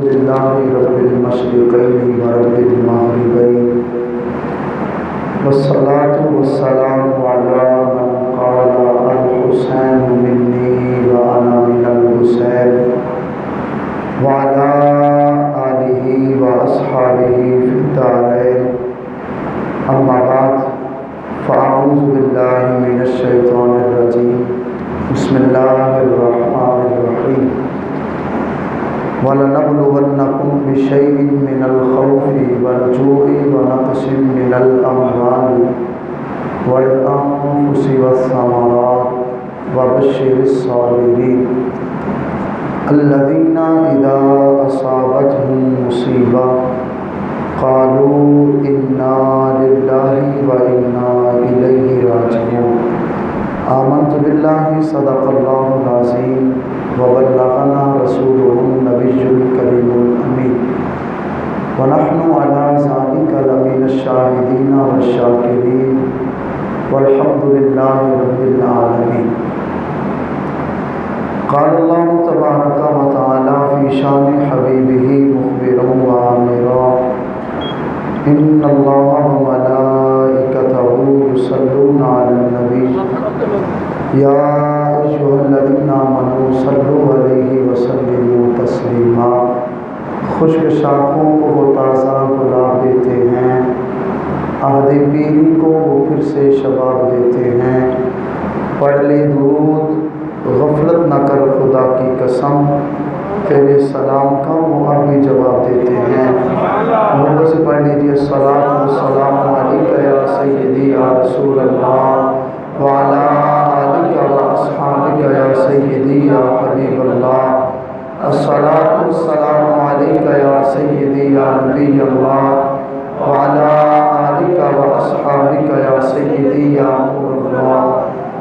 لله رب المشرقين ورب المغربين والصلاة والسلام على من قال الحسين مني وأنا من الحسين وعلى آله وأصحابه في الدارين أما بعد فأعوذ بالله من الشيطان الرجيم بسم الله الرحمن الرحيم وَلَنَبْلُوَنَّكُمْ بِشَيْءٍ مِّنَ الْخَوْفِ وَالْجُوعِ وَنَقْصٍ مِّنَ الْأَمْوَالِ وَالْأَنفُسِ وَالثَّمَرَاتِ وَبَشِّرِ الصَّابِرِينَ الَّذِينَ إِذَا أَصَابَتْهُم مُّصِيبَةٌ قَالُوا إِنَّا لِلَّهِ وَإِنَّا إِلَيْهِ راجعون آمنت بالله صدق الله العظيم وبلغنا رسوله النبي الكريم الأمين ونحن على ذلك لمن الشاهدين والشاكرين والحمد لله رب العالمين قال الله تبارك وتعالى في شان حبيبه مخبرا وآمرا إن الله وملائكته يصلون على النبي يا أيها الذين آمنوا صلوا عليه وسلموا تسلیما خشک شاخوں کو وہ تازہ گلاب دیتے ہیں، عہد پیری کو وہ پھر سے شباب دیتے ہیں۔ پڑھ لے درود، غفلت نہ کر خدا کی قسم، تیرے سلام کا وہ ابھی جواب دیتے ہیں۔ محبت سے پڑھ لیجیے الصلاۃ والسلام علیک یا سیدی یا رسول اللہ وعلی آلک واصحابک یا سیدی یا حبیب اللہ۔ الصلاۃ والسلام علیک یا سیدی یا نبی اللہ وعلی آلک واصحابک یا سیدی یا نور اللہ۔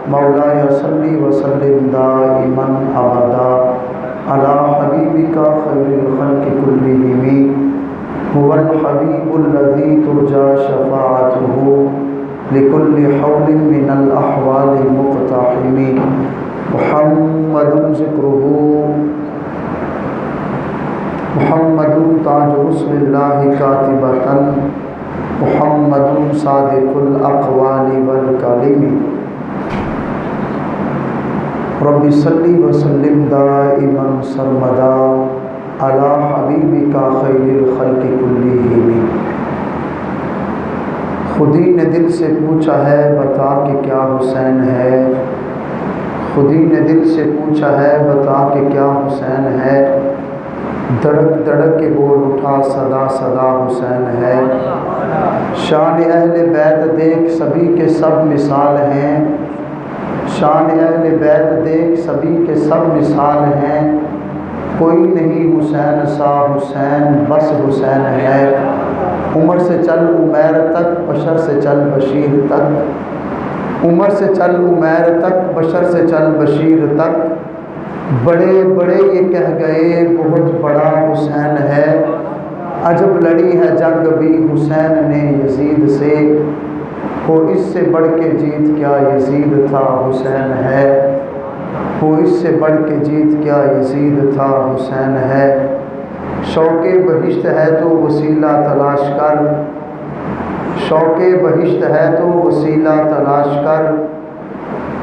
مولاي صل وسلم دائما ابدا على حبيبك خير الخلق كلهم هو الحبيب الذي ترجى شفاعته لكل حول من الأحوال مقتحم محمد ذكره محمد تاج رسل الله كاتبة محمد صادق الأقوال والكلم رب صلی وسلم دائما سرمدا علی حبیبک خیر الخلق کلہم۔ خودی نے دل سے پوچھا ہے بتا کہ کیا حسین ہے، خودی نے دل سے پوچھا ہے بتا کہ کیا حسین ہے، دڑک دڑک کے بول اٹھا صدا صدا حسین ہے۔ شان اہل بیت دیکھ سبھی کے سب مثال ہیں، شان اہل بیت دیکھ سبھی کے سب مثال ہیں، کوئی نہیں حسین سا حسین بس حسین ہے۔ عمر سے چل عمیر تک بشر سے چل بشیر تک، عمر سے چل عمیر تک بشر سے چل بشیر تک، بڑے بڑے یہ کہہ گئے بہت بڑا حسین ہے، عجب لڑی ہے جنگ بھی حسین نے یزید سے، وہ اس سے بڑھ کے جیت کیا یزید تھا حسین ہے، وہ اس سے بڑھ کے جیت کیا یزید تھا حسین ہے۔ شوق بہشت ہے تو وسیلہ تلاش کر، شوق بہشت ہے تو وسیلہ تلاش کر،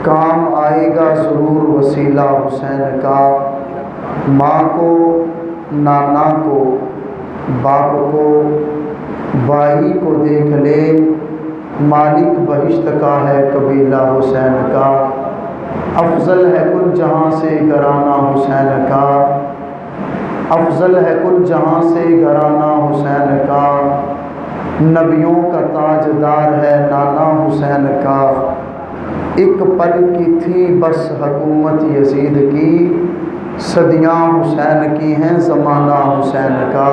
کام آئے گا ضرور وسیلہ حسین کا۔ ماں کو نانا کو باپ کو بھائی کو دیکھ لے، مالک بہشت کا ہے قبیلہ حسین کا، افضل ہے کل جہاں سے گھرانہ حسین کا، افضل ہے کل جہاں سے گھرانہ حسین کا، نبیوں کا تاجدار ہے نانا حسین کا، ایک پل کی تھی بس حکومت یزید کی، صدیاں حسین کی ہیں زمانہ حسین کا،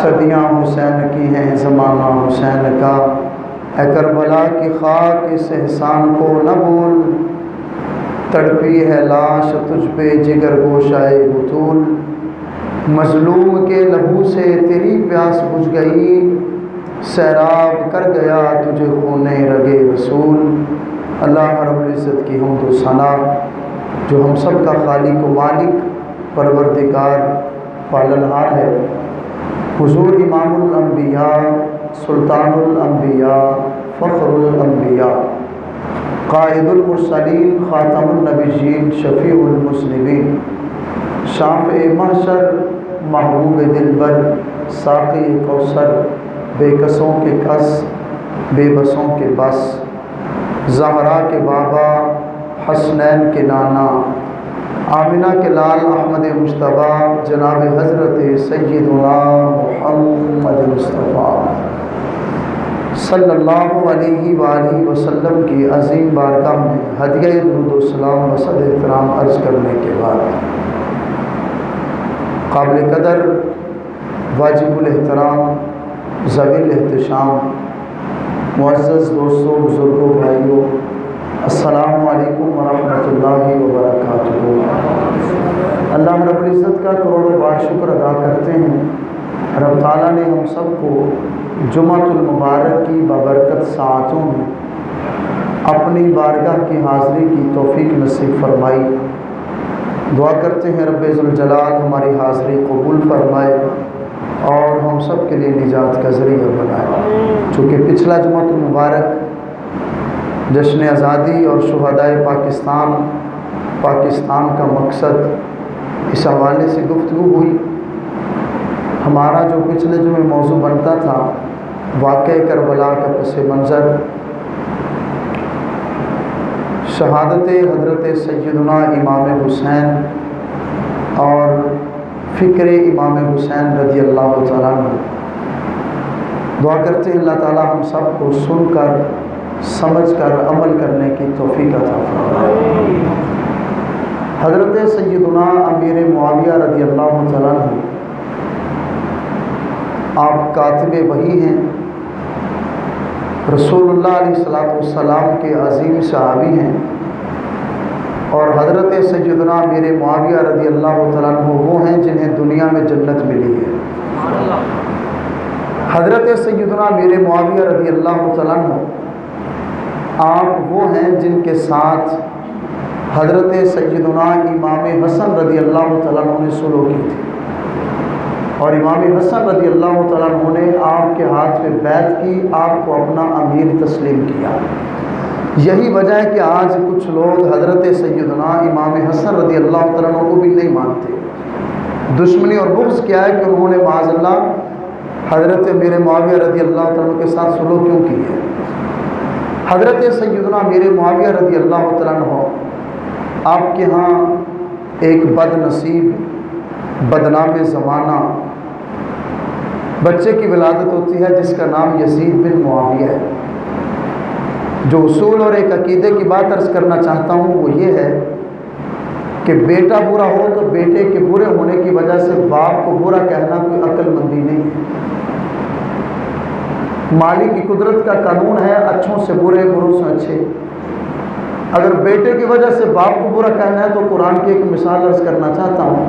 صدیاں حسین کی ہیں زمانہ حسین کا۔ اے کربلا کی خاک اس احسان کو نہ بھول، تڑپی ہے لاش تجھ پہ جگر گوشائے بطول، مظلوم کے لہو سے تیری پیاس بجھ گئی، سیراب کر گیا تجھے خون رگ رسول۔ اللہ رب العزت کی حمد و ثنا جو ہم سب کا خالق و مالک پروردگار پالنہار ہے۔ حضور امام الانبیاء، سلطان الانبیاء، فخر الانبیاء، قائد المرسلین، خاتم النبیین، شفیع المذنبین، شافع محشر، محبوب دلبر، ساقی کوثر، بے کسوں کے کس، بے بسوں کے بس، زہرا کے بابا، حسنین کے نانا، آمنہ کے لال احمد مجتبیٰ، جناب حضرت سیدنا محمد مصطفیٰ صلی اللہ علیہ وآلہ وسلم کی عظیم بارگاہ میں ہدیہ درود و سلام و صد احترام عرض کرنے کے بعد، قابل قدر، واجب الاحترام، ذوی الاحتشام، معزز دوستوں، بزرگوں، بھائیوں، السلام علیکم ورحمۃ اللہ وبرکاتہ۔ اللہ رب العزت کا کروڑوں بار شکر ادا کرتے ہیں، رب تعالیٰ نے ہم سب کو جمعۃ المبارک کی بابرکت ساعتوں میں اپنی بارگاہ کی حاضری کی توفیق نصیب فرمائی۔ دعا کرتے ہیں رب ذوالجلال ہماری حاضری قبول فرمائے اور ہم سب کے لیے نجات کا ذریعہ بنائے۔ چونکہ پچھلا جمعۃ المبارک جشن آزادی اور شہدائے پاکستان کا مقصد، اس حوالے سے گفتگو ہوئی۔ ہمارا جو پچھلے جمعے موضوع بنتا تھا واقعہ کربلا کا پس منظر، شہادت حضرت سیدنا امام حسین اور فکر امام حسین رضی اللہ تعالیٰ عنہ۔ دعا کرتے ہیں اللہ تعالیٰ ہم سب کو سن کر، سمجھ کر عمل کرنے کی توفیق عطا فرمائے۔ حضرت سیدنا امیر معاویہ رضی اللہ تعالیٰ عنہ، آپ کاتب وحی ہیں، رسول اللہ علیہ السلام کے عظیم صحابی ہیں، اور حضرت سیدنا امیر معاویہ رضی اللہ تعالیٰ عنہ وہ ہیں جنہیں دنیا میں جنت ملی ہے۔ حضرت سیدنا امیر معاویہ رضی اللہ تعالیٰ عنہ آپ وہ ہیں جن کے ساتھ حضرت سیدنا امام حسن رضی اللہ تعالیٰ عنہ نے صلح کی تھی، اور امام حسن رضی اللہ تعالیٰ عنہ نے آپ کے ہاتھ میں بیعت کی، آپ کو اپنا امیر تسلیم کیا۔ یہی وجہ ہے کہ آج کچھ لوگ حضرت سیدنا امام حسن رضی اللہ تعالیٰ عنہ کو بھی نہیں مانتے۔ دشمنی اور بغض کیا ہے کہ انہوں نے معاذ اللہ حضرت امیر معاویہ رضی اللہ تعالیٰ عنہ کے ساتھ صلح کیوں کی ہے۔ حضرت سیدنا امیر معاویہ رضی اللہ تعالیٰ عنہ آپ کے ہاں ایک بد نصیب، بدنام زمانہ بچے کی ولادت ہوتی ہے جس کا نام یزید بن معاویہ ہے۔ جو اصول اور ایک عقیدے کی بات عرض کرنا چاہتا ہوں وہ یہ ہے کہ بیٹا برا ہو تو بیٹے کے برے ہونے کی وجہ سے باپ کو برا کہنا کوئی عقل مندی نہیں ہے۔ مالک کی قدرت کا قانون ہے اچھوں سے برے، بروں سے اچھے۔ اگر بیٹے کی وجہ سے باپ کو برا کہنا ہے تو قرآن کی ایک مثال عرض کرنا چاہتا ہوں۔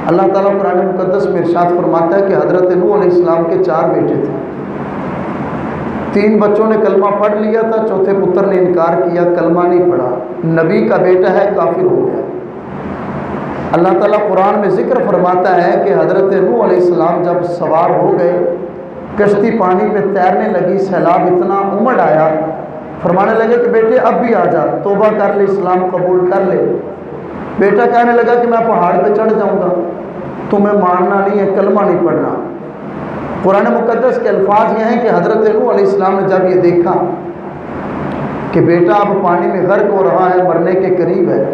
اللہ تعالیٰ قرآن مقدس میں ارشاد فرماتا ہے کہ حضرت نوح علیہ السلام کے 4 بیٹے تھے، 3 بچوں نے کلمہ پڑھ لیا تھا، چوتھے پتر نے انکار کیا، کلمہ نہیں پڑھا، نبی کا بیٹا ہے، کافر ہو گیا۔ اللہ تعالیٰ قرآن میں ذکر فرماتا ہے کہ حضرت نوح علیہ السلام جب سوار ہو گئے، کشتی پانی پہ تیرنے لگی، سیلاب اتنا امڑ آیا، فرمانے لگے کہ بیٹے اب بھی آ جا، توبہ کر لے، اسلام قبول کر لے۔ بیٹا کہنے لگا کہ میں پہاڑ پہ چڑھ جاؤں گا، تمہیں ماننا نہیں ہے، کلمہ نہیں پڑھنا۔ قرآن مقدس کے الفاظ یہ ہیں کہ حضرت نوح علیہ السلام نے جب یہ دیکھا کہ بیٹا اب پانی میں غرق ہو رہا ہے، مرنے کے قریب ہے،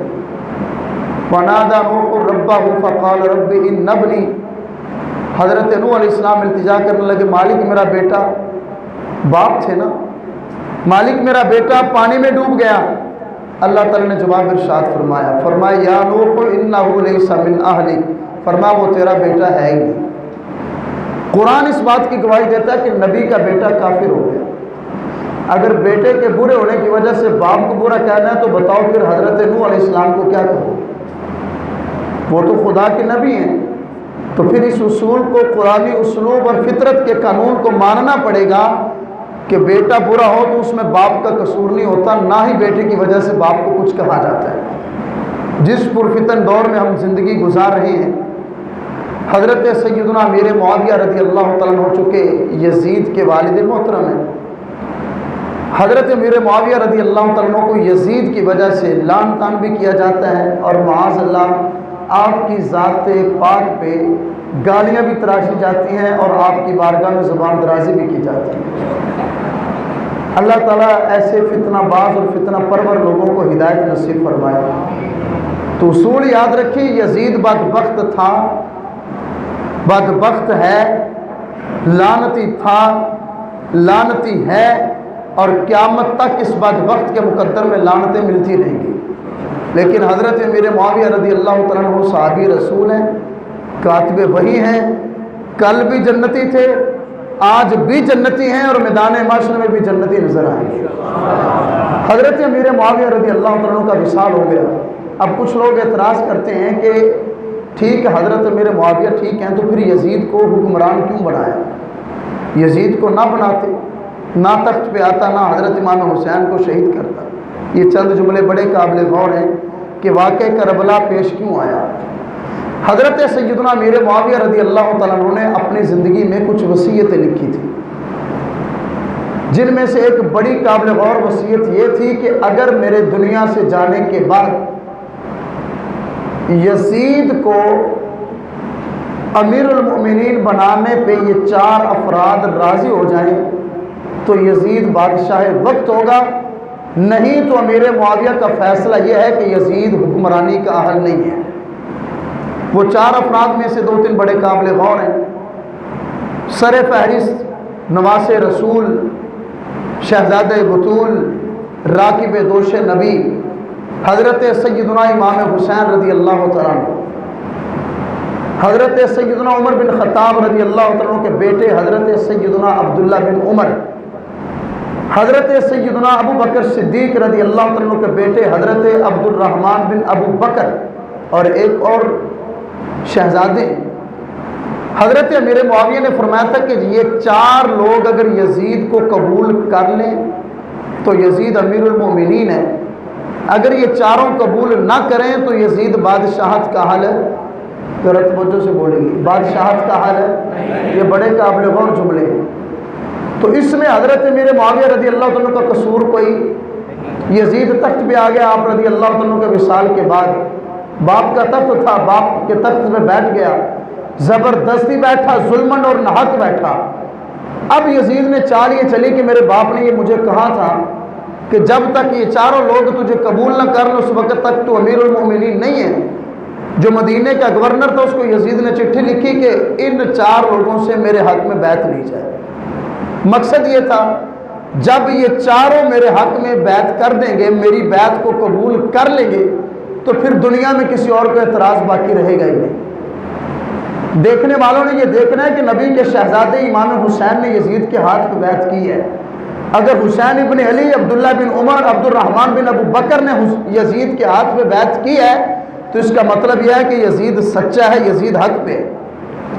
فنادى نوح ربه فقال رب ان ابنی، حضرت نوح علیہ السلام التجا کرنے لگے، مالک میرا بیٹا، باپ تھے نا، مالک میرا بیٹا پانی میں ڈوب گیا۔ اللہ تعالیٰ نے جواب ارشاد فرمایا یا نوح انہ لیس من اہلک، فرمایا وہ تیرا بیٹا ہے ہی نہیں۔ قرآن اس بات کی گواہی دیتا ہے کہ نبی کا بیٹا کافر ہو گیا۔ اگر بیٹے کے برے ہونے کی وجہ سے باپ کو برا کہنا ہے تو بتاؤ پھر حضرت نوح علیہ السلام کو کیا کہو؟ وہ تو خدا کے نبی ہیں، تو پھر اس اصول کو، قرآنی اسلوب اور فطرت کے قانون کو ماننا پڑے گا کہ بیٹا برا ہو تو اس میں باپ کا قصور نہیں ہوتا، نہ ہی بیٹے کی وجہ سے باپ کو کچھ کہا جاتا ہے۔ جس پرفتن دور میں ہم زندگی گزار رہے ہیں، حضرت سیدنا امیر معاویہ رضی اللہ تعالیٰ عنہ چونکہ یزید کے والد محترم ہیں، حضرت امیر معاویہ رضی اللہ تعالیٰ عنہ کو یزید کی وجہ سے لعن طعن بھی کیا جاتا ہے، اور معاذ اللہ آپ کی ذات پاک پہ گالیاں بھی تراشی جاتی ہیں اور آپ کی بارگاہ میں زبان درازی بھی کی جاتی ہے۔ اللہ تعالیٰ ایسے فتنہ باز اور فتنہ پرور لوگوں کو ہدایت نصیب فرمائے۔ تو اصول یاد رکھیے، یزید بدبخت تھا، بدبخت ہے، لعنتی تھا، لعنتی ہے، اور قیامت تک اس بدبخت کے مقدر میں لعنتیں ملتی رہیں گی۔ لیکن حضرت امیر معاویہ رضی اللہ تعالیٰ عنہ صحابی رسول ہیں، کاتب وحی ہیں، کل بھی جنتی تھے، آج بھی جنتی ہیں، اور میدان معاشر میں بھی جنتی نظر آئیں گے۔ حضرت امیر معاویہ رضی اللہ تعالیٰ عنہ کا وصال ہو گیا۔ اب کچھ لوگ اعتراض کرتے ہیں کہ ٹھیک ہے حضرت امیر معاویہ ٹھیک ہیں، تو پھر یزید کو حکمران کیوں بنایا؟ یزید کو نہ بناتے، نہ تخت پہ آتا، نہ حضرت امام حسین کو شہید کرتا۔ یہ چند جملے بڑے قابل غور ہیں کہ واقع کربلا پیش کیوں آیا۔ حضرت سیدنا امیر معاویہ رضی اللہ تعالیٰ عنہ نے اپنی زندگی میں کچھ وصیتیں لکھی تھیں، جن میں سے ایک بڑی قابل غور وصیت یہ تھی کہ اگر میرے دنیا سے جانے کے بعد یزید کو امیر المؤمنین بنانے پہ یہ 4 افراد راضی ہو جائیں تو یزید بادشاہ وقت ہوگا، نہیں تو امیر معاویہ کا فیصلہ یہ ہے کہ یزید حکمرانی کا اہل نہیں ہے۔ وہ 4 افراد میں سے 2-3 بڑے قابل غور ہیں۔ سر فہرست نواس رسول، شہزادہ بطول، راکب دوش نبی، حضرت سیدنا امام حسین رضی اللہ تعالیٰ عنہ، حضرت سیدنا عمر بن خطاب رضی اللہ تعالیٰ عنہ کے بیٹے حضرت سیدنا عبداللہ بن عمر، حضرت سیدنا ابو بکر صدیق رضی اللہ تعالیٰ عنہ کے بیٹے حضرت عبد الرحمن بن ابو بکر، اور ایک اور شہزادے۔ حضرت امیر معاویہ نے فرمایا تھا کہ یہ 4 لوگ اگر یزید کو قبول کر لیں تو یزید امیر المومنین ہے، اگر یہ 4 قبول نہ کریں تو یزید بادشاہت کا حل ہے۔ ذرا توجہ سے بولیں گے، بادشاہت کا حل ہے۔ یہ بڑے قابل غور جملے ہیں۔ تو اس میں حضرت امیر معاویہ رضی اللہ تعالیٰ کا قصور کوئی، یزید تخت پہ آ گیا آپ رضی اللہ تعالیٰ کے وصال کے بعد، باپ کا تخت تھا، باپ کے تخت میں بیٹھ گیا، زبردستی بیٹھا، ظلمن اور نحق بیٹھا۔ اب یزید نے چال یہ چلی کہ میرے باپ نے یہ مجھے کہا تھا کہ جب تک یہ 4 لوگ تجھے قبول نہ کر لیں اس وقت تک تو امیر المؤمنین نہیں ہے۔ جو مدینے کا گورنر تھا اس کو یزید نے چٹھی لکھی کہ ان 4 لوگوں سے میرے حق میں بیعت لی جائے۔ مقصد یہ تھا جب یہ 4 میرے حق میں بیعت کر دیں گے، میری بیعت کو قبول کر لیں گے، تو پھر دنیا میں کسی اور کو اعتراض باقی رہے گا ہی نہیں۔ دیکھنے والوں نے یہ دیکھنا ہے کہ نبی کے شہزادے امام حسین نے یزید کے ہاتھ پہ بیعت کی ہے۔ اگر حسین ابن علی، عبداللہ بن عمر، عبد الرحمن بن ابو بکر نے یزید کے ہاتھ پہ بیعت کی ہے تو اس کا مطلب یہ ہے کہ یزید سچا ہے، یزید حق پہ۔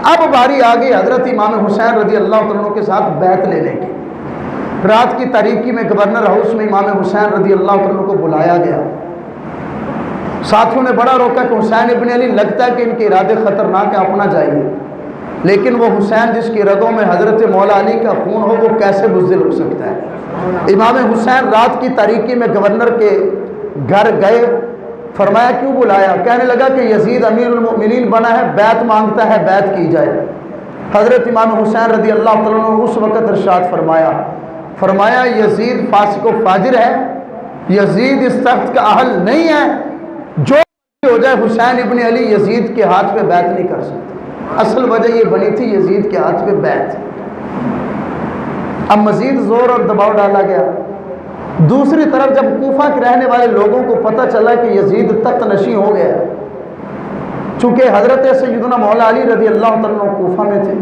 اب باری آ گئی حضرت امام حسین رضی اللہ عنہ کے ساتھ بیعت لینے کی۔ رات کی تاریکی میں گورنر ہاؤس میں امام حسین رضی اللہ عنہ کو بلایا گیا۔ ساتھیوں نے بڑا روکا کہ حسین ابن علی لگتا ہے کہ ان کے ارادے خطرناک ہیں، اپنا جائیے، لیکن وہ حسین جس کی رگوں میں حضرت مولا علی کا خون ہو وہ کیسے بزدل ہو سکتا ہے۔ امام حسین رات کی تاریکی میں گورنر کے گھر گئے، فرمایا کیوں بلایا؟ کہنے لگا کہ یزید امیر المؤمنین بنا ہے، بیعت مانگتا ہے، بیعت کی جائے۔ حضرت امام حسین رضی اللہ تعالیٰ عنہ اس وقت ارشاد فرمایا یزید فاسق و فاجر ہے، یزید اس تخت کا اہل نہیں ہے، جو ہو جائے حسین ابن علی یزید کے ہاتھ پہ بیعت نہیں کر سکتا۔ اصل وجہ یہ بنی تھی یزید کے ہاتھ پہ بیعت۔ اب مزید زور اور دباؤ ڈالا گیا۔ دوسری طرف جب کوفہ کے رہنے والے لوگوں کو پتہ چلا کہ یزید تخت نشین ہو گیا، چونکہ حضرت سیدنا مولا علی رضی اللہ عنہ کوفہ میں تھے،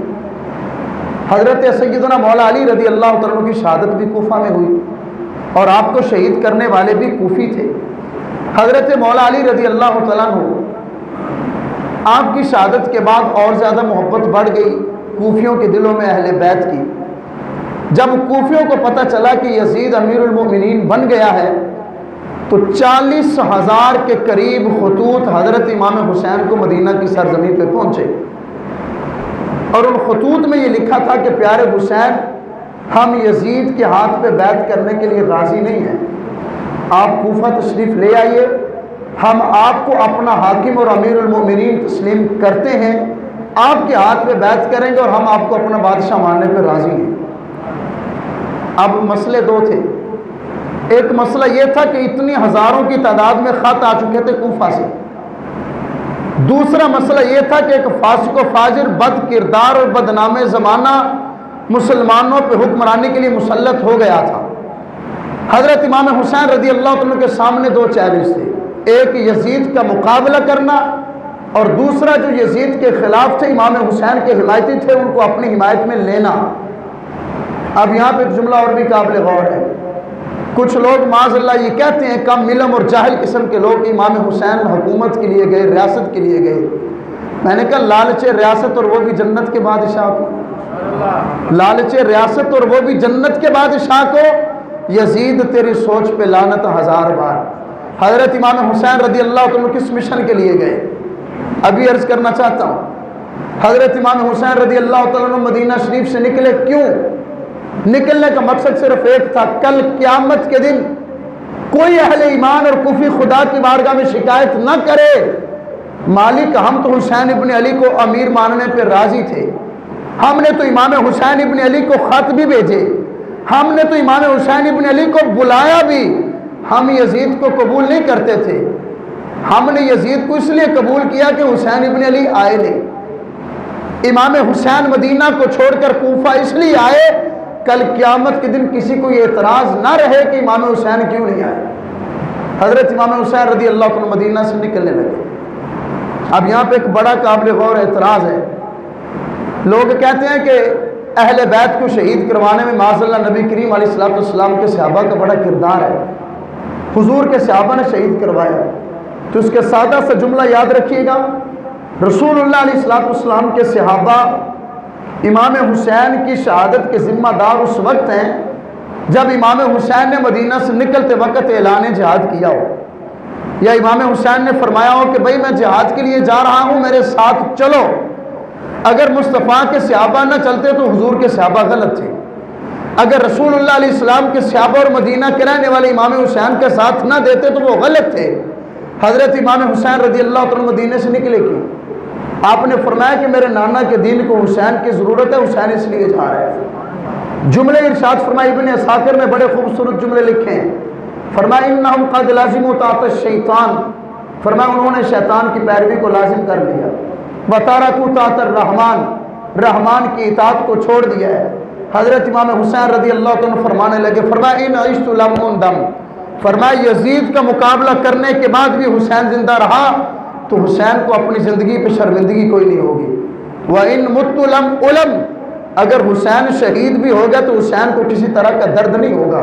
حضرت سیدنا مولا علی رضی اللہ عنہ کی شہادت بھی کوفہ میں ہوئی اور آپ کو شہید کرنے والے بھی کوفی تھے۔ حضرت مولا علی رضی اللہ تعالیٰ عنہ آپ کی شہادت کے بعد اور زیادہ محبت بڑھ گئی کوفیوں کے دلوں میں اہل بیت کی۔ جب کوفیوں کو پتہ چلا کہ یزید امیر المؤمنین بن گیا ہے تو 40,000 کے قریب خطوط حضرت امام حسین کو مدینہ کی سرزمین پہ پہنچے۔ اور ان خطوط میں یہ لکھا تھا کہ پیارے حسین ہم یزید کے ہاتھ پہ بیعت کرنے کے لیے راضی نہیں ہیں، آپ کوفہ تشریف لے آئیے، ہم آپ کو اپنا حاکم اور امیر المومنین تسلیم کرتے ہیں، آپ کے ہاتھ پہ بیعت کریں گے اور ہم آپ کو اپنا بادشاہ ماننے پہ راضی ہیں۔ اب مسئلے دو تھے، ایک مسئلہ یہ تھا کہ اتنی ہزاروں کی تعداد میں خط آ چکے تھے کوفہ سے، دوسرا مسئلہ یہ تھا کہ ایک فاسق و فاجر بد کردار اور بدنام زمانہ مسلمانوں پہ حکمرانی کے لیے مسلط ہو گیا تھا۔ حضرت امام حسین رضی اللہ عنہ کے سامنے دو چیلنج تھے، ایک یزید کا مقابلہ کرنا اور دوسرا جو یزید کے خلاف تھے امام حسین کے حمایتی تھے ان کو اپنی حمایت میں لینا۔ اب یہاں پہ ایک جملہ اور بھی قابل غور ہے، کچھ لوگ معاذ اللہ یہ کہتے ہیں کم علم اور جاہل قسم کے لوگ امام حسین حکومت کے لیے گئے، ریاست کے لیے گئے۔ میں نے کہا لالچ ریاست اور وہ بھی جنت کے بادشاہ کو، لالچ ریاست اور وہ بھی جنت کے بادشاہ کو، یزید تیری سوچ پہ لعنت ہزار بار۔ حضرت امام حسین رضی اللہ عنہ کس مشن کے لیے گئے ابھی عرض کرنا چاہتا ہوں۔ حضرت امام حسین رضی اللہ عنہ مدینہ شریف سے نکلے، کیوں نکلنے کا مقصد صرف ایک تھا، کل قیامت کے دن کوئی اہل ایمان اور کفی خدا کی بارگاہ میں شکایت نہ کرے مالک ہم تو حسین ابن علی کو امیر ماننے پہ راضی تھے، ہم نے تو امام حسین ابن علی کو خط بھی بھیجے، ہم نے تو امام حسین ابن علی کو بلایا بھی، ہم یزید کو قبول نہیں کرتے تھے، ہم نے یزید کو اس لیے قبول کیا کہ حسین ابن علی آئے نہیں۔ امام حسین مدینہ کو چھوڑ کر کوفہ اس لیے آئے کل قیامت کے دن کسی کو یہ اعتراض نہ رہے کہ امام حسین کیوں نہیں آئے۔ حضرت امام حسین رضی اللہ عنہ مدینہ سے نکلنے لگے۔ اب یہاں پہ ایک بڑا قابل غور اعتراض ہے، لوگ کہتے ہیں کہ اہل بیت کو شہید کروانے میں معاذ اللہ نبی کریم علیہ الصلوۃ والسلام کے صحابہ کا بڑا کردار ہے، حضور کے صحابہ نے شہید کروایا، تو اس کے سادہ سا جملہ یاد رکھیے گا، رسول اللہ علیہ الصلوۃ والسلام کے صحابہ امام حسین کی شہادت کے ذمہ دار اس وقت ہیں جب امام حسین نے مدینہ سے نکلتے وقت اعلان جہاد کیا ہو، یا امام حسین نے فرمایا ہو کہ بھئی میں جہاد کے لیے جا رہا ہوں میرے ساتھ چلو۔ اگر مصطفیٰ کے صحابہ نہ چلتے تو حضور کے صحابہ غلط تھے، اگر رسول اللہ علیہ السلام کے صحابہ اور مدینہ کے رہنے والے امام حسین کے ساتھ نہ دیتے تو وہ غلط تھے۔ حضرت امام حسین رضی اللہ عنہ مدینہ سے نکلے کیوں؟ آپ نے فرمایا کہ میرے نانا کے دین کو حسین کی ضرورت ہے، حسین اس لیے جا رہا ہے۔ جملے ارشاد فرمایا، ابن عساکر نے بڑے خوبصورت جملے لکھے ہیں، فرمایا انہم قد لازموا طاعت الشیطان، فرمایا انہوں نے شیطان کی پیروی کو لازم کر لیا، وترکوا طاعت الرحمن، رحمان کی اطاعت کو چھوڑ دیا ہے۔ حضرت امام حسین رضی اللہ عنہ فرمانے لگے، فرمایا ان عشت لم اندم، فرمایا یزید کا مقابلہ کرنے کے بعد بھی حسین زندہ رہا تو حسین کو اپنی زندگی پہ شرمندگی کوئی نہیں ہوگی۔ وَإِن مُتُّ لَمْ أُلَمْ، اگر حسین شہید بھی ہوگا تو حسین کو کسی طرح کا درد نہیں ہوگا۔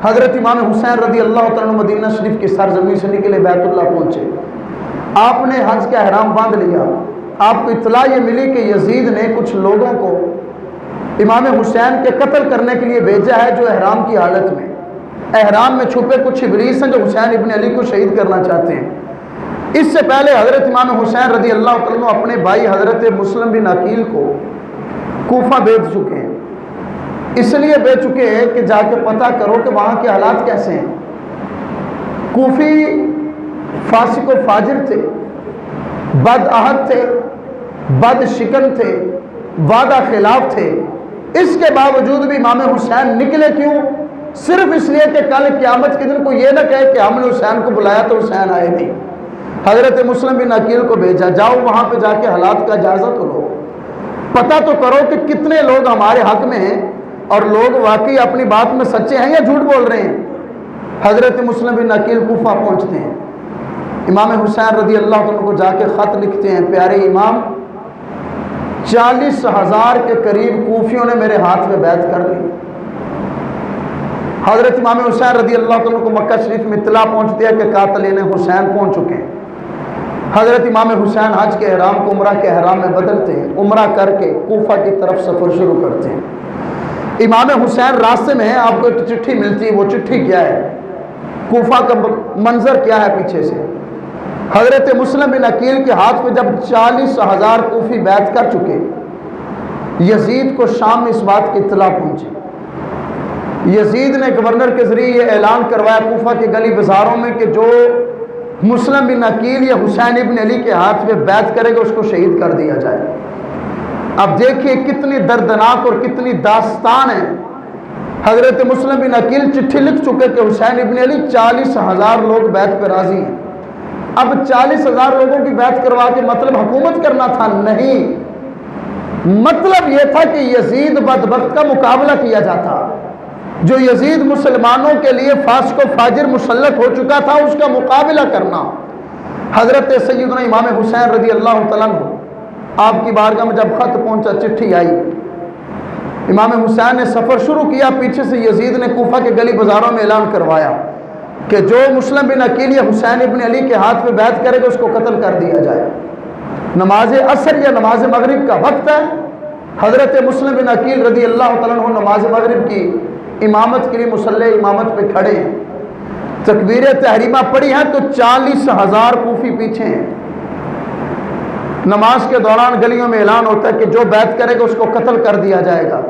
حضرت امام حسین رضی اللہ عنہ مدینہ شریف کی سرزمین سے نکلے بیت اللہ پہنچے، آپ نے حج کا احرام باندھ لیا، آپ کو اطلاع یہ ملی کہ یزید نے کچھ لوگوں کو امام حسین کے قتل کرنے کے لیے بھیجا ہے جو احرام کی حالت میں، احرام میں چھپے کچھ ابلیس ہیں جو حسین ابن علی کو شہید کرنا چاہتے ہیں۔ اس سے پہلے حضرت امام حسین رضی اللہ عنہ اپنے بھائی حضرت مسلم بن عقیل کو کوفہ بھیج چکے ہیں، اس لیے بھیج چکے ہیں کہ جا کے پتہ کرو کہ وہاں کے حالات کیسے ہیں۔ کوفی فاسق و فاجر تھے، بد عہد تھے، بد شکن تھے، وعدہ خلاف تھے، اس کے باوجود بھی امام حسین نکلے کیوں؟ صرف اس لیے کہ کل قیامت کے دن کو یہ نہ کہے کہ ہم نے حسین کو بلایا تو حسین آئے نہیں۔ حضرت مسلم بن عقیل کو بھیجا، جاؤ وہاں پہ جا کے حالات کا جائزہ تو لو، پتہ تو کرو کہ کتنے لوگ ہمارے حق میں ہیں اور لوگ واقعی اپنی بات میں سچے ہیں یا جھوٹ بول رہے ہیں۔ حضرت مسلم بن عقیل کوفہ پہنچتے ہیں، امام حسین رضی اللہ عنہ کو جا کے خط لکھتے ہیں، پیارے امام 40,000 کے قریب کوفیوں نے میرے ہاتھ میں بیعت کر لی۔ حضرت امام حسین رضی اللہ عنہ کو مکہ شریف میں اطلاع پہنچتی ہے کہ قاتلین حسین پہنچ چکے ہیں۔ حضرت امام حسین حج کے احرام کو عمرہ کے احرام میں بدلتے ہیں، عمرہ کر کے کوفہ کی طرف سفر شروع کرتے ہیں۔ امام حسین راستے میں ہیں، آپ کو ایک چٹھی ملتی ہے، وہ چٹھی کیا ہے، کوفہ کا منظر کیا ہے پیچھے سے۔ حضرت مسلم بن عقیل کے ہاتھ میں جب 40,000 کوفی بیعت کر چکے، یزید کو شام میں اس بات کی اطلاع پہنچی۔ یزید نے گورنر کے ذریعے یہ اعلان کروایا کوفہ کے گلی بازاروں میں کہ جو مسلم بن عقیل یا حسین ابن علی کے ہاتھ میں بیعت کرے گا اس کو شہید کر دیا جائے۔ اب دیکھیے کتنی دردناک اور کتنی داستان ہے۔ حضرت مسلم بن عقیل چٹھی لکھ چکے کہ حسین ابن علی 40,000 لوگ بیعت پہ راضی ہیں۔ اب 40,000 لوگوں کی بیعت کروا کے مطلب حکومت کرنا تھا؟ نہیں، مطلب یہ تھا کہ یزید بدبخت کا مقابلہ کیا جاتا۔ جو یزید مسلمانوں کے لیے فاسق و فاجر مسلط ہو چکا تھا اس کا مقابلہ کرنا۔ حضرت سیدنا امام حسین رضی اللہ تعالیٰ عنہ آپ کی بارگاہ میں جب خط پہنچا، چٹھی آئی، امام حسین نے سفر شروع کیا۔ پیچھے سے یزید نے کوفہ کے گلی بازاروں میں اعلان کروایا کہ جو مسلم بن عقیل یا حسین ابن علی کے ہاتھ میں بیعت کرے گا اس کو قتل کر دیا جائے۔ نماز عصر یا نماز مغرب کا وقت ہے، حضرت مسلم بن عقیل رضی اللہ تعالیٰ عنہ نماز مغرب کی امامت کے لیے مصلی امامت پہ کھڑے ہیں، تکبیر تحریمہ پڑھی ہیں تو 40,000 کوفی پیچھے ہیں۔ نماز کے دوران گلیوں میں اعلان ہوتا ہے کہ جو بیعت کرے گا اس کو قتل کر دیا جائے گا۔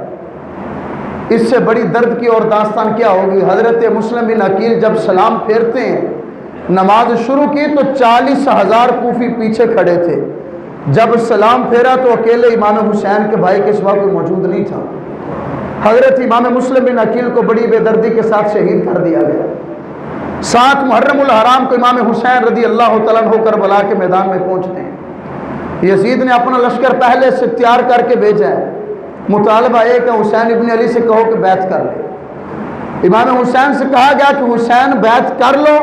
اس سے بڑی درد کی اور داستان کیا ہوگی؟ حضرت مسلم بن عقیل جب سلام پھیرتے ہیں، نماز شروع کی تو 40,000 کوفی پیچھے کھڑے تھے۔ جب سلام پھیرا تو اکیلے امام حسین کے بھائی کے سوا کوئی موجود نہیں تھا۔ حضرت امام مسلم بن عقیل کو بڑی بے دردی کے ساتھ شہید کر دیا گیا۔ 7 محرم الحرام کو امام حسین رضی اللہ تعالیٰ عنہ کربلا کے میدان میں پہنچتے ہیں۔ یزید نے اپنا لشکر پہلے سے تیار کر کے بھیجا ہے، مطالبہ ہے کہ حسین ابن علی سے کہو کہ بیعت کر لے۔ امام حسین سے کہا گیا کہ حسین بیعت کر لو،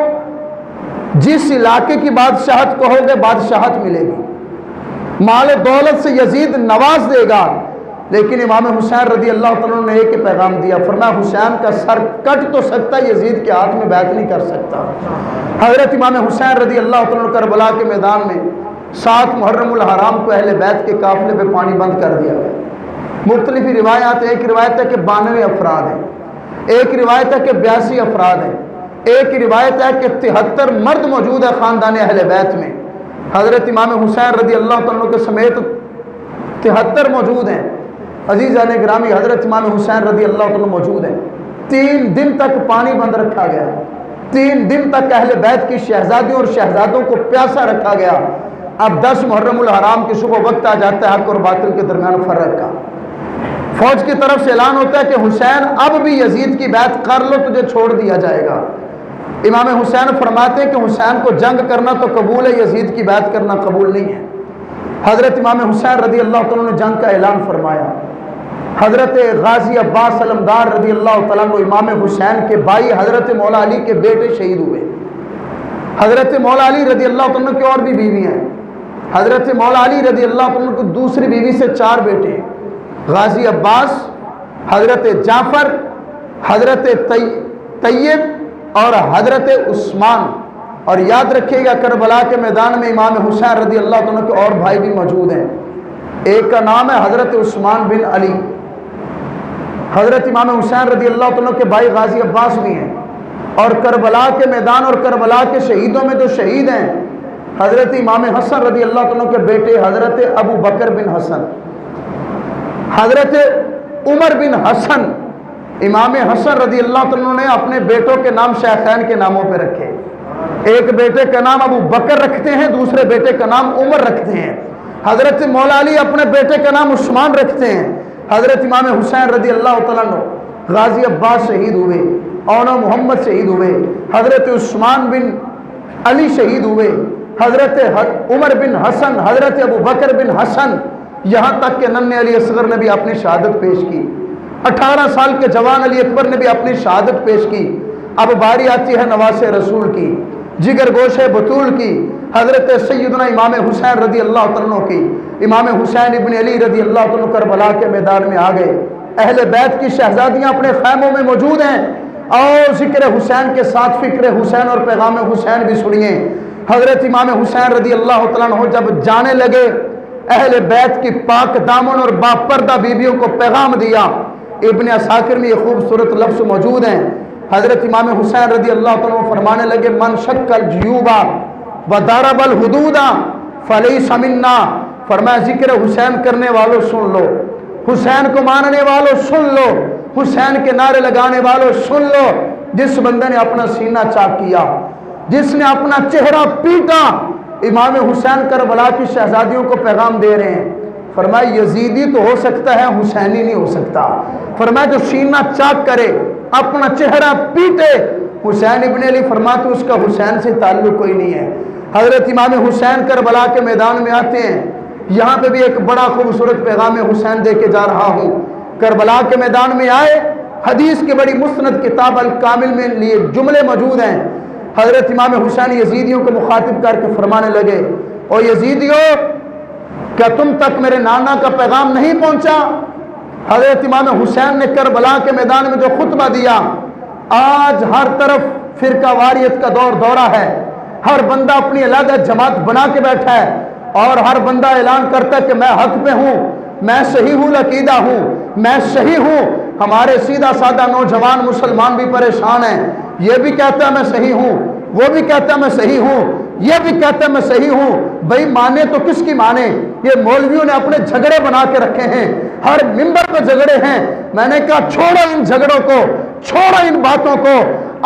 جس علاقے کی بادشاہت کہو گے بادشاہت ملے گی، مال و دولت سے یزید نواز دے گا۔ لیکن امام حسین رضی اللہ تعالیٰ نے ایک پیغام دیا، فرمایا حسین کا سر کٹ تو سکتا ہے، یزید کے ہاتھ میں بیعت نہیں کر سکتا۔ حضرت امام حسین رضی اللہ تعالیٰ کربلا کے میدان میں 7 محرم الحرام کو اہل بیت کے قافلے پہ پانی بند کر دیا گیا۔ مختلف روایات، ایک روایت ہے کہ 92 افراد ہیں، ایک روایت ہے کہ 82 افراد ہیں، ایک روایت ہے کہ 73 مرد موجود ہے خاندان اہل بیت میں۔ حضرت امام حسین رضی اللہ تعالیٰ کے سمیت 73 موجود ہیں۔ عزیزان گرامی، حضرت امام حسین رضی اللہ تعالیٰ موجود ہیں۔ 3 دن تک پانی بند رکھا گیا، 3 دن تک اہل بیت کی شہزادیوں اور شہزادوں کو پیاسا رکھا گیا۔ اب 10 محرم الحرام کی صبح وقت آ جاتا ہے حق اور باطل کے درمیان فرق کا۔ فوج کی طرف سے اعلان ہوتا ہے کہ حسین اب بھی یزید کی بیعت کر لو، تجھے چھوڑ دیا جائے گا۔ امام حسین فرماتے ہیں کہ حسین کو جنگ کرنا تو قبول ہے، یزید کی بیعت کرنا قبول نہیں ہے۔ حضرت امام حسین رضی اللہ تعالیٰ نے جنگ کا اعلان فرمایا۔ حضرت غازی عباس علمدار رضی اللہ تعالیٰ عنہ امام حسین کے بھائی حضرت مولا علی کے بیٹے شہید ہوئے۔ حضرت مولا علی رضی اللہ تعالیٰ کی اور بھی بیوی ہیں۔ حضرت مولا علی رضی اللہ تعالیٰ کو دوسری بیوی سے 4 بیٹے ہیں، غازی عباس، حضرت جعفر، حضرت طیب اور حضرت عثمان۔ اور یاد رکھیے گا کربلا کے میدان میں امام حسین رضی اللہ تعالیٰ کے اور بھائی بھی موجود ہیں۔ ایک کا نام ہے حضرت عثمان بن علی۔ حضرت امام حسین رضی اللہ تعالیٰ کے بھائی غازی عباس بھی ہیں۔ اور کربلا کے میدان اور کربلا کے شہیدوں میں جو شہید ہیں، حضرت امام حسن رضی اللہ تعالیٰ کے بیٹے حضرت ابو بکر بن حسن، حضرت عمر بن حسن۔ امام حسن رضی اللہ تعالیٰ نے اپنے بیٹوں کے نام شیخین کے ناموں پہ رکھے۔ ایک بیٹے کا نام ابو بکر رکھتے ہیں، دوسرے بیٹے کا نام عمر رکھتے ہیں۔ حضرت مولا علی اپنے بیٹے کا نام عثمان رکھتے ہیں۔ حضرت امام حسین رضی اللہ تعالیٰ عنہ غازی عباس شہید ہوئے، اونا محمد شہید ہوئے، حضرت عثمان بن علی شہید ہوئے، حضرت عمر بن حسن، حضرت ابو بکر بن حسن، یہاں تک کہ ننھے علی اصغر نے بھی اپنی شہادت پیش کی، 18 سال کے جوان علی اکبر نے بھی اپنی شہادت پیش کی۔ اب باری آتی ہے نواز رسول کی، جگر گوش بطول کی، حضرت سیدنا امام حسین رضی اللہ تعالیٰ کی۔ امام حسین ابن علی رضی اللہ تعالیٰ کربلا کے میدان میں آ گئے۔ اہل بیت کی شہزادیاں اپنے خیموں میں موجود ہیں، اور ذکر حسین کے ساتھ فکر حسین اور پیغام حسین بھی سنیے۔ حضرت امام حسین رضی اللہ تعالیٰ جب جانے لگے، اہل بیت کی پاک دامن اور باپردہ بیویوں کو پیغام دیا۔ ابن عساکر میں یہ خوبصورت لفظ موجود ہیں۔ حضرت امام حسین رضی اللہ تعالیٰ فرمانے لگے، من شک الجیوبا وضرب الحدود فلیس منا۔ فرمایا ذکر حسین کرنے والوں سن لو، حسین کو ماننے والوں سن لو، حسین کے نعرے لگانے والوں سن لو، جس بندے نے اپنا سینہ چاک کیا، جس نے اپنا چہرہ پیٹا، امام حسین کربلا کی شہزادیوں کو پیغام دے رہے ہیں، فرمایا یزیدی تو ہو سکتا ہے، حسینی نہیں ہو سکتا۔ فرمایا جو سینہ چاک کرے، اپنا چہرہ پیٹے، حسین ابن علی فرماتے اس کا حسین سے تعلق کوئی نہیں ہے۔ حضرت امام حسین کربلا کے میدان میں آتے ہیں، یہاں پہ بھی ایک بڑا خوبصورت پیغام حسین دے کے جا رہا ہوں۔ کربلا کے میدان میں آئے، حدیث کی بڑی مستند کتاب الکامل میں لیے جملے موجود ہیں۔ حضرت امام حسین یزیدیوں کو مخاطب کر کے فرمانے لگے، او یزیدیو، کیا تم تک میرے نانا کا پیغام نہیں پہنچا؟ حضرت امام حسین نے کربلا کے میدان میں جو خطبہ دیا، آج ہر طرف فرقہ واریت کا دورہ ہے، ہر بندہ اپنی علیحدہ جماعت بنا کے بیٹھا ہے، اور ہر بندہ اعلان کرتا ہے کہ میں حق پہ ہوں، میں صحیح العقیدہ ہوں، میں صحیح ہوں۔ ہمارے سیدھا سادہ نوجوان مسلمان بھی پریشان ہیں، یہ بھی کہتا ہے میں صحیح ہوں، وہ بھی کہتا ہے میں صحیح ہوں، یہ بھی کہتا ہے میں صحیح ہوں۔ بھئی مانے تو کس کی مانے؟ یہ مولویوں نے اپنے جھگڑے بنا کے رکھے ہیں، ہر منبر پہ جھگڑے ہیں۔ میں نے کہا چھوڑو ان جھگڑوں کو، چھوڑو ان باتوں کو،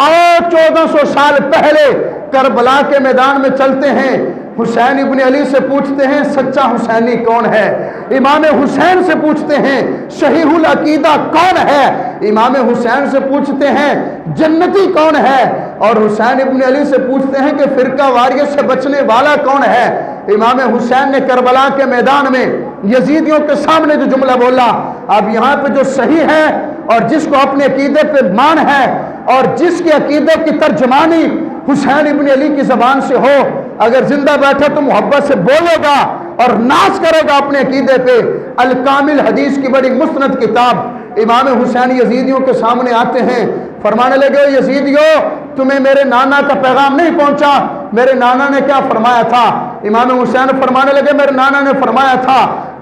آؤ 1400 سال پہلے کربلا کے میدان میں چلتے ہیں، حسین ابن علی سے پوچھتے ہیں سچا حسینی کون ہے، امام حسین سے پوچھتے ہیں صحیح العقیدہ کون ہے، امام حسین سے پوچھتے ہیں جنتی کون ہے، اور حسین ابن علی سے پوچھتے ہیں کہ فرقہ واریت سے بچنے والا کون ہے۔ امام حسین نے کربلا کے میدان میں یزیدیوں کے سامنے جو جملہ بولا، اب یہاں پہ جو صحیح ہے اور جس کو اپنے عقیدے پہ مان ہے اور جس کے عقیدے کی ترجمانی حسین ابن علی کی زبان سے ہو، اگر زندہ بیٹھا تو محبت سے بولے گا اور ناز کرے گا اپنے عقیدے پہ۔ الکامل حدیث کی بڑی مستند کتاب، امام حسین یزیدیوں کے سامنے آتے ہیں، فرمانے لگے یزیدیو تمہیں میرے نانا کا پیغام نہیں پہنچا، میرے نانا نے کیا فرمایا تھا؟ امام حسین فرمانے لگے میرے نانا نے فرمایا تھا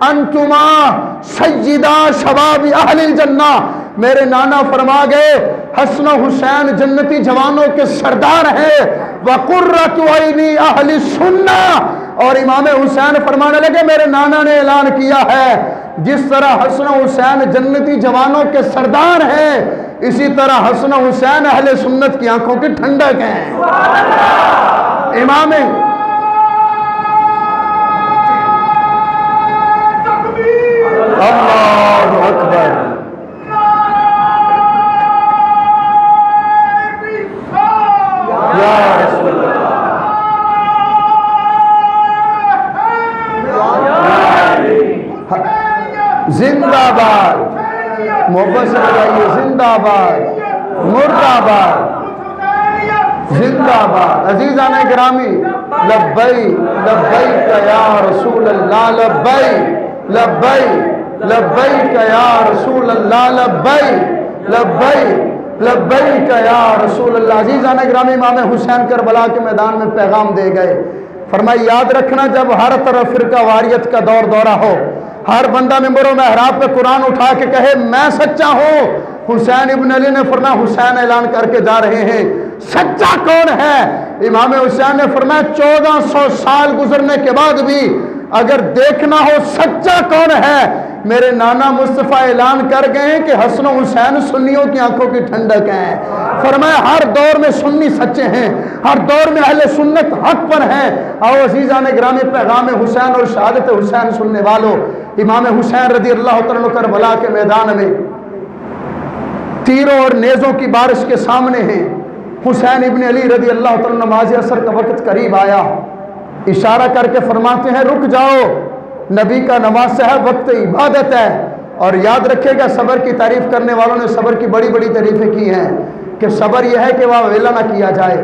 انتما سیدہ شباب اہل الجنہ، میرے نانا فرما گئے حسن و حسین جنتی جوانوں کے سردار ہیں، وقرۃ عین اہل السنہ، اور امام حسین فرمانے لگے میرے نانا نے اعلان کیا ہے جس طرح حسن و حسین جنتی جوانوں کے سردار ہیں، اسی طرح حسن و حسین اہل سنت کی آنکھوں کی ٹھنڈک ہیں۔ امام اللہ اکبر، یا رسول اللہ، زندہ باد، محبت سے بتائیے زندہ باد، مرد آباد، زندہ باد۔ عزیزان گرامی، لبیک لبیک یا رسول اللہ، لبیک لبیک لبیک یا رسول اللہ، لبیک لبیک لبیک یا رسول اللہ۔ عزیزان گرامی، امام حسین کربلا کے میدان میں پیغام دے گئے، فرمایا یاد رکھنا جب ہر طرف فرقہ واریت کا دورہ ہو، ہر بندہ ممبر و محراب پہ قرآن اٹھا کے کہے میں سچا ہوں، حسین ابن علی نے فرمایا حسین اعلان کر کے جا رہے ہیں سچا کون ہے؟ امام حسین نے فرمایا 1400 سال گزرنے کے بعد بھی اگر دیکھنا ہو سچا کون ہے، میرے نانا مصطفیٰ اعلان کر گئے ہیں کہ حسن و حسین سنیوں کی آنکھوں کی ٹھنڈک ہیں۔ فرمایا ہر دور میں سنی سچے ہیں، ہر دور میں اہل سنت حق پر ہیں۔ آؤ عزیزان گرامی، پیغام حسین اور شہادت حسین سننے والوں، امام حسین رضی اللہ تعالیٰ عنہ کربلا کے میدان میں تیروں اور نیزوں کی بارش کے سامنے ہیں۔ حسین ابن علی رضی اللہ تعالیٰ نماز عصر کا وقت قریب آیا، اشارہ کر کے فرماتے ہیں رک جاؤ، نبی کا نماز ہے، وقت عبادت ہے۔ اور یاد رکھے گا صبر کی تعریف کرنے والوں نے صبر کی بڑی بڑی تعریفیں کی ہیں کہ صبر یہ ہے کہ وہ ویلا نہ کیا جائے،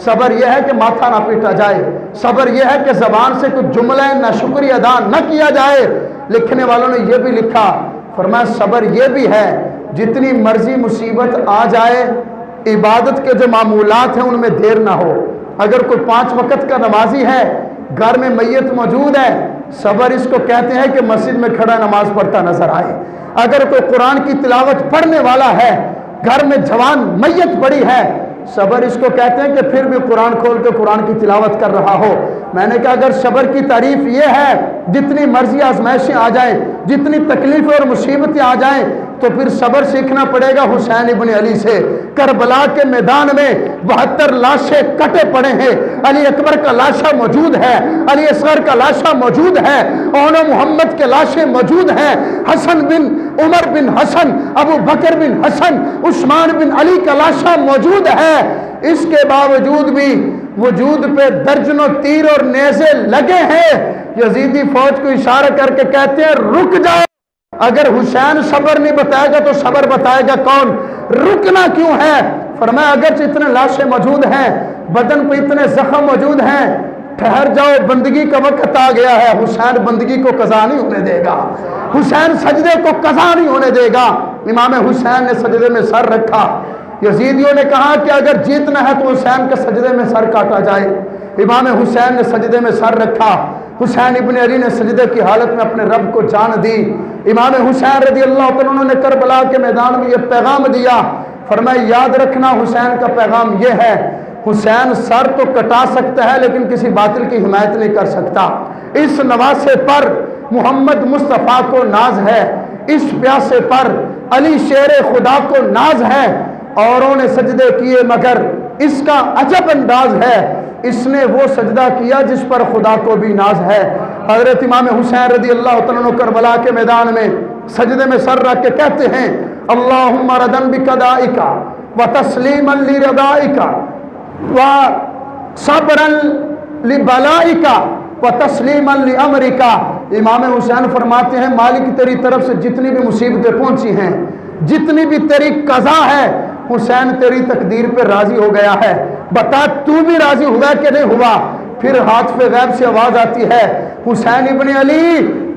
صبر یہ ہے کہ ماتھا نہ پیٹا جائے، صبر یہ ہے کہ زبان سے کچھ جملہ نہ شکریہ ادا نہ کیا جائے۔ لکھنے والوں نے یہ بھی لکھا، فرمایا صبر یہ بھی ہے جتنی مرضی مصیبت آ جائے عبادت کے جو معمولات ہیں ان میں دیر نہ ہو۔ اگر کوئی 5 وقت کا نمازی ہے، گھر میں میت موجود ہے، صبر اس کو کہتے ہیں کہ مسجد میں کھڑا نماز پڑھتا نظر آئے۔ اگر کوئی قرآن کی تلاوت پڑھنے والا ہے، گھر میں جوان میت پڑی ہے، صبر اس کو کہتے ہیں کہ پھر بھی قرآن کھول کے قرآن کی تلاوت کر رہا ہو۔ میں نے کہا اگر صبر کی تعریف یہ ہے جتنی مرضی آزمائشیں آ جائیں، جتنی تکلیفیں اور مصیبتیں آ جائیں، تو پھر صبر سیکھنا پڑے گا حسین ابن علی سے۔ کربلا کے میدان میں 72 لاشیں کٹے پڑے ہیں، علی اکبر کا لاشا موجود ہے، علی اصغر کا لاشا موجود ہے، اون محمد کے لاشیں موجود ہیں، حسن بن عمر بن حسن، ابو بکر بن حسن، عثمان بن علی کا لاشا موجود ہے۔ اس کے باوجود بھی وجود پہ درجنوں تیر اور نیزے لگے ہیں۔ یزیدی فوج کو اشارہ کر کے کہتے ہیں رک جاؤ، اگر حسین صبر نہیں بتائے گا تو صبر بتائے گا کون؟ رکنا کیوں ہے؟ فرمایا اگرچہ اتنے لاشیں موجود ہیں، بدن پہ اتنے زخم موجود ہیں، ٹھہر جاؤ، بندگی کا وقت آ گیا ہے۔ حسین بندگی کو قضا نہیں ہونے دے گا، حسین سجدے کو قضا نہیں ہونے دے گا۔ امام حسین نے سجدے میں سر رکھا۔ یزیدیوں نے کہا کہ اگر جیتنا ہے تو حسین کے سجدے میں سر کاٹا جائے۔ امام حسین نے سجدے میں سر رکھا۔ حسین ابن علی نے سجدے کی حالت میں اپنے رب کو جان دی۔ امام حسین رضی اللہ عنہ نے کربلا کے میدان میں یہ پیغام دیا، فرمایا یاد رکھنا حسین کا پیغام یہ ہے، حسین سر تو کٹا سکتا ہے لیکن کسی باطل کی حمایت نہیں کر سکتا۔ اس نواسے پر محمد مصطفیٰ کو ناز ہے، اس پیاسے پر علی شیر خدا کو ناز ہے۔ اوروں نے سجدے کیے مگر اس کا عجب انداز ہے، اس نے وہ سجدہ کیا جس پر خدا کو بھی ناز ہے۔ حضرت امام حسین رضی اللہ عنہ کربلا کے میدان میں سجدے میں سر رکھ کے کہتے ہیں اللہم ردن بقضائک و تسلیما لرضائک و صبرا لبلائک و تسلیما لامرک۔ امام حسین فرماتے ہیں مالک تیری طرف سے جتنی بھی مصیبتیں پہنچی ہیں، جتنی بھی تیری قضا ہے، حسین تیری تقدیر پہ راضی ہو گیا ہے، بتا تو بھی راضی ہوا کہ نہیں ہوا؟ پھر ہاتھ پہ غیب سے آواز آتی ہے حسین ابن علی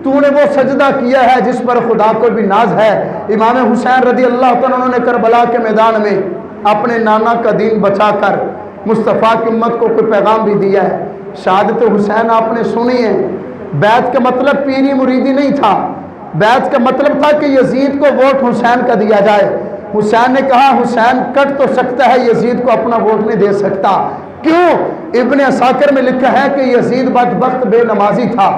تو نے وہ سجدہ کیا ہے جس پر خدا کو بھی ناز ہے۔ امام حسین رضی اللہ عنہ نے کربلا کے میدان میں اپنے نانا کا دین بچا کر مصطفیٰ کی امت کو کوئی پیغام بھی دیا ہے۔ شہادت حسین آپ نے سنی ہے۔ بیعت کا مطلب پیری مریدی نہیں تھا، بیعت کا مطلب تھا کہ یزید کو ووٹ حسین کا دیا جائے۔ حسین نے کہا حسین کٹ تو سکتا ہے، یزید کو اپنا ووٹ نہیں دے سکتا۔ کیوں؟ ابن عساکر میں لکھا ہے کہ یزید بدبخت بے نمازی تھا،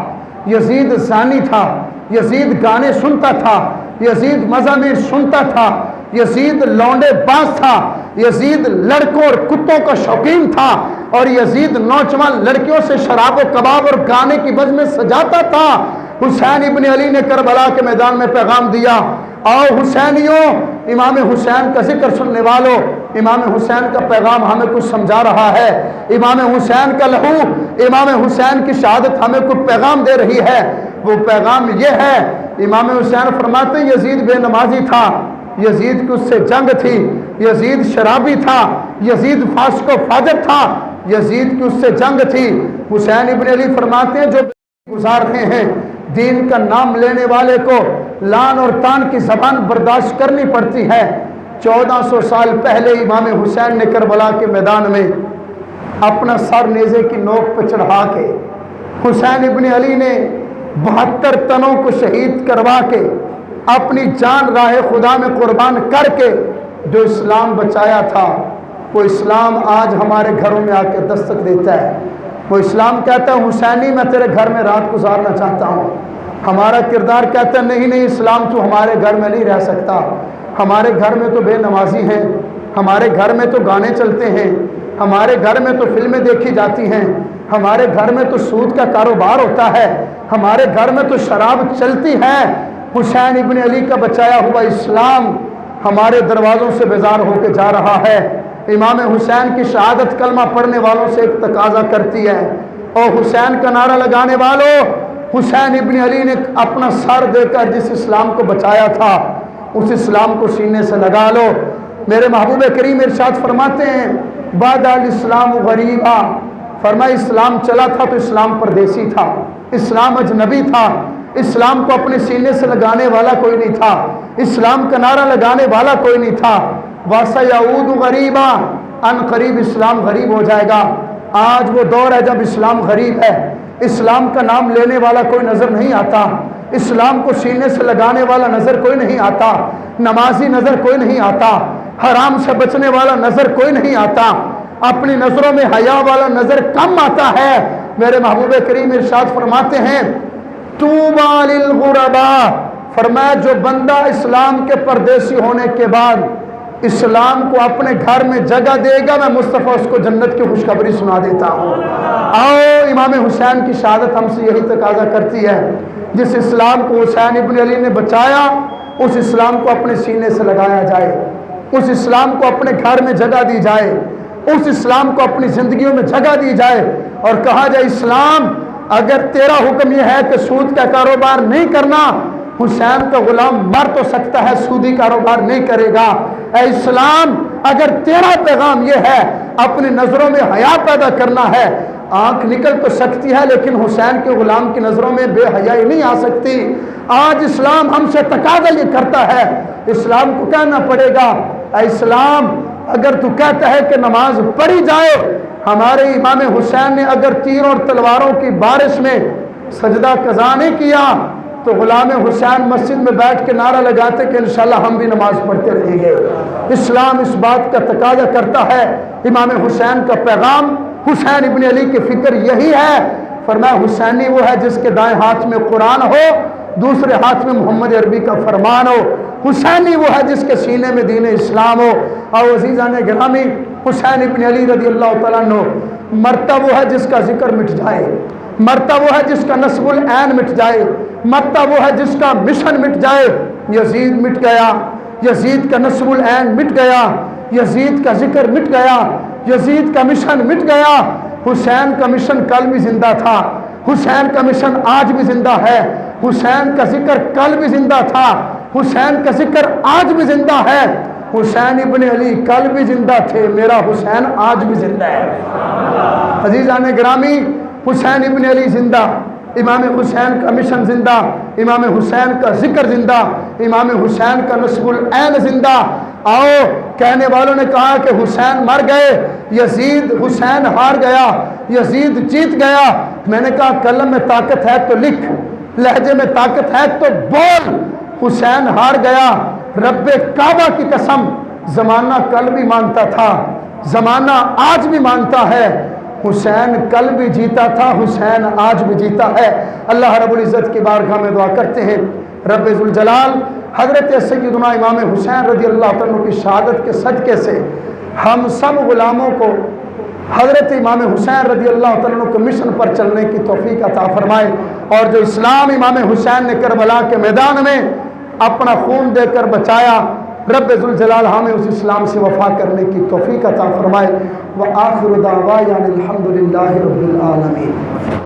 یزید زانی تھا، یزید گانے سنتا تھا، یزید مزامیر سنتا تھا، یزید لونڈے باز تھا، یزید لڑکوں اور کتوں کا شوقین تھا، اور یزید نوجوان لڑکیوں سے شراب و کباب اور گانے کی بز میں سجاتا تھا۔ حسین ابن علی نے کربلا کے میدان میں پیغام دیا، آؤ حسینیوں، امام حسین کا ذکر سننے والوں، امام حسین کا پیغام ہمیں کچھ سمجھا رہا ہے۔ امام حسین کا لہو، امام حسین کی شہادت ہمیں کچھ پیغام دے رہی ہے۔ وہ پیغام یہ ہے، امام حسین فرماتے ہیں یزید بے نمازی تھا، یزید کی اس سے جنگ تھی، یزید شرابی تھا، یزید فاسق و فاجر تھا، یزید کی اس سے جنگ تھی۔ حسین ابن علی فرماتے ہیں جو گزارتے ہیں دین کا نام لینے والے کو لان اور تان کی زبان برداشت کرنی پڑتی ہے۔ 1400 سال پہلے امام حسین نے کربلا کے میدان میں اپنا سر نیزے کی نوک پہ چڑھا کے حسین ابن علی نے 72 تنوں کو شہید کروا کے اپنی جان راہ خدا میں قربان کر کے جو اسلام بچایا تھا، وہ اسلام آج ہمارے گھروں میں آ کے دستک دیتا ہے۔ وہ اسلام کہتا ہے حسینی میں تیرے گھر میں رات گزارنا چاہتا ہوں۔ ہمارا کردار کہتا ہے نہیں نہیں اسلام تو ہمارے گھر میں نہیں رہ سکتا، ہمارے گھر میں تو بے نمازی ہیں، ہمارے گھر میں تو گانے چلتے ہیں، ہمارے گھر میں تو فلمیں دیکھی جاتی ہیں، ہمارے گھر میں تو سود کا کاروبار ہوتا ہے، ہمارے گھر میں تو شراب چلتی ہے۔ حسین ابن علی کا بچایا ہوا اسلام ہمارے دروازوں سے بیزار ہو کے جا رہا ہے۔ امام حسین کی شہادت کلمہ پڑھنے والوں سے ایک تقاضا کرتی ہے، اور حسین کا نعرہ لگانے والوں، حسین ابن علی نے اپنا سر دے کر جس اسلام کو بچایا تھا اس اسلام کو سینے سے لگا لو۔ میرے محبوب کریم ارشاد فرماتے ہیں بعد الاسلام غریبا، فرمایا اسلام چلا تھا تو اسلام پردیسی تھا، اسلام اجنبی تھا، اسلام کو اپنے سینے سے لگانے والا کوئی نہیں تھا، اسلام کا نعرہ لگانے والا کوئی نہیں تھا۔ وَسَيَعُودُ غَرِيبًا، ان قریب اسلام غریب ہو جائے گا۔ آج وہ دور ہے جب اسلام غریب ہے، اسلام کا نام لینے والا کوئی نظر نہیں آتا، اسلام کو سینے سے لگانے والا نظر کوئی نہیں آتا، نمازی نظر کوئی نہیں آتا، حرام سے بچنے والا نظر کوئی نہیں آتا، اپنی نظروں میں حیا والا نظر کم آتا ہے۔ میرے محبوب کریم ارشاد فرماتے ہیں طوبی للغربا، فرمایا جو بندہ اسلام کے پردیسی ہونے کے بعد اسلام کو اپنے گھر میں جگہ دے گا، میں مصطفیٰ اس کو جنت کی خوشخبری سنا دیتا ہوں۔ آؤ امام حسین کی شہادت ہم سے یہی تقاضا کرتی ہے، جس اسلام کو حسین ابن علی نے بچایا اس اسلام کو اپنے سینے سے لگایا جائے، اس اسلام کو اپنے گھر میں جگہ دی جائے، اس اسلام کو اپنی زندگیوں میں جگہ دی جائے، اور کہا جائے اسلام اگر تیرا حکم یہ ہے کہ سود کا کاروبار نہیں کرنا، حسین کا غلام مر تو سکتا ہے، سودی کاروبار نہیں کرے گا۔ اے اسلام اگر تیرا پیغام یہ ہے اپنی نظروں میں حیا پیدا کرنا ہے، آنکھ نکل تو سکتی ہے لیکن حسین کے غلام کی نظروں میں بے حیائی نہیں آ سکتی۔ آج اسلام ہم سے تقاضا یہ کرتا ہے، اسلام کو کہنا پڑے گا اے اسلام اگر تو کہتا ہے کہ نماز پڑھی جائے، ہمارے امام حسین نے اگر تیر اور تلواروں کی بارش میں سجدہ قضا نہیں کیا تو غلام حسین مسجد میں بیٹھ کے نعرہ لگاتے کہ انشاءاللہ ہم بھی نماز پڑھتے رہیں گے۔ اسلام اس بات کا تقاضا کرتا ہے، امام حسین کا پیغام، حسین ابن علی کی فکر یہی ہے۔ فرمایا حسینی وہ ہے جس کے دائیں ہاتھ میں قرآن ہو، دوسرے ہاتھ میں محمد عربی کا فرمان ہو۔ حسینی وہ ہے جس کے سینے میں دین اسلام ہو۔ اور عزیزان گرامی، حسین ابن علی رضی اللہ تعالیٰ عنہ مرتا وہ ہے جس کا ذکر مٹ جائے، مرتا وہ ہے جس کا نسب العین مٹ جائے، مرتا وہ ہے جس کا مشن مٹ جائے۔ یزید مٹ گیا، یزید کا نسب العین مٹ گیا، یزید کا ذکر مٹ گیا، یزید کا مشن مٹ گیا۔ حسین کا مشن کل بھی زندہ تھا، حسین کا مشن آج بھی زندہ ہے، حسین کا ذکر کل بھی زندہ تھا، حسین کا ذکر آج بھی زندہ ہے۔ حسین ابن علی کل بھی زندہ تھے، میرا حسین آج بھی زندہ ہے۔ عزیزان گرامی، حسین ابن علی زندہ، امام حسین کا مشن زندہ، امام حسین کا ذکر زندہ، امام حسین کا نسب العین زندہ۔ آؤ کہنے والوں نے کہا کہ حسین مر گئے، یزید حسین ہار گیا، یزید جیت گیا۔ میں نے کہا قلم میں طاقت ہے تو لکھ، لہجے میں طاقت ہے تو بول، حسین ہار گیا۔ رب کعبہ کی قسم، زمانہ کل بھی مانتا تھا، زمانہ آج بھی مانتا ہے، حسین کل بھی جیتا تھا، حسین آج بھی جیتا ہے۔ اللہ رب العزت کی بارگاہ میں دعا کرتے ہیں رب ذوالجلال حضرت سیدنا امام حسین رضی اللہ عنہ کی شہادت کے صدقے سے ہم سب غلاموں کو حضرت امام حسین رضی اللہ عنہ کے مشن پر چلنے کی توفیق عطا فرمائے، اور جو اسلام امام حسین نے کربلا کے میدان میں اپنا خون دے کر بچایا، رب ذوالجلال ہمیں اس اسلام سے وفا کرنے کی توفیق عطا فرمائے۔ وآخر دعوانا الحمدللہ رب العالمین۔